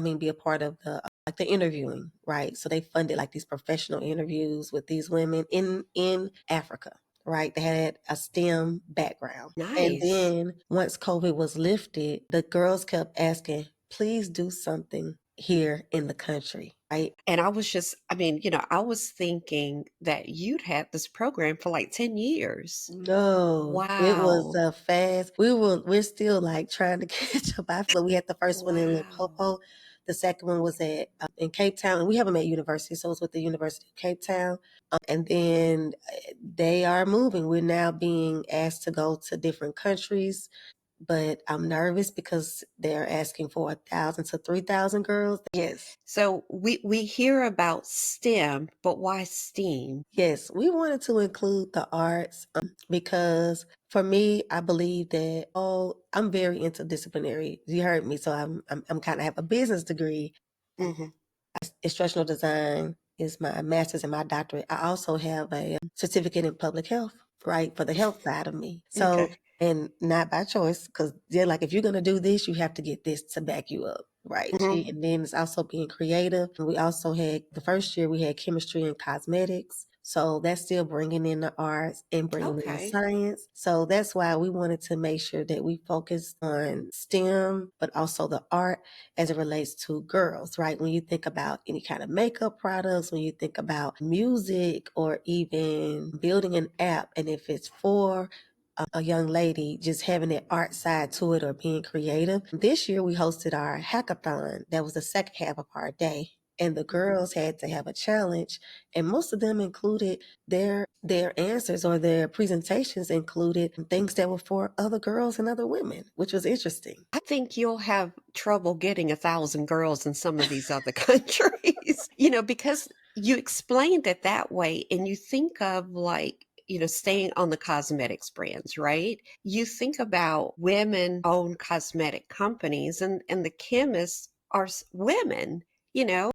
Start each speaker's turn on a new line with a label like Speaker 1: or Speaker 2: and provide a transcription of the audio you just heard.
Speaker 1: be a part of the interviewing, right? So they funded like these professional interviews with these women in Africa, right? They had a STEM background. And
Speaker 2: Nice.
Speaker 1: then once COVID was lifted, the girls kept asking, please do something here in the country, right?
Speaker 2: And I was just, I was thinking that you'd had this program for like 10 years.
Speaker 1: No, it was
Speaker 2: Wow.
Speaker 1: a fast. We're still like trying to catch up. I feel we had the first one in
Speaker 2: Wow.
Speaker 1: Limpopo. The second one was at in Cape Town, and we haven't met university, so it's with the University of Cape Town. And then they are moving. We're now being asked to go to different countries, but I'm nervous because they're asking for 1,000 to 3,000 girls. Yes,
Speaker 2: So we hear about STEM, but why STEAM?
Speaker 1: yes, we wanted to include the arts because for me, I believe that I'm very interdisciplinary. You heard me, so I'm kind of have a business degree.
Speaker 2: Hmm.
Speaker 1: Instructional design is my master's and my doctorate. I also have a certificate in public health, right, for the health side of me. So,
Speaker 2: Okay.
Speaker 1: and not by choice, because they're like, if you're going to do this, you have to get this to back you up, right?
Speaker 2: Hmm.
Speaker 1: And then it's also being creative. And we also had, the first year we had chemistry and cosmetics. So that's still bringing in the arts and bringing in the
Speaker 2: Okay.
Speaker 1: science. So that's why we wanted to make sure that we focus on STEM, but also the art as it relates to girls, right? When you think about any kind of makeup products, when you think about music or even building an app, and if it's for a young lady, just having that art side to it or being creative. This year we hosted our hackathon. That was the second half of our day. And the girls had to have a challenge, and most of them included their answers or their presentations included things that were for other girls and other women, which was interesting.
Speaker 2: I think you'll have trouble getting 1,000 girls in some of these other countries, because you explained it that way and you think of like, staying on the cosmetics brands, right? You think about women owned cosmetic companies and the chemists are women, you know?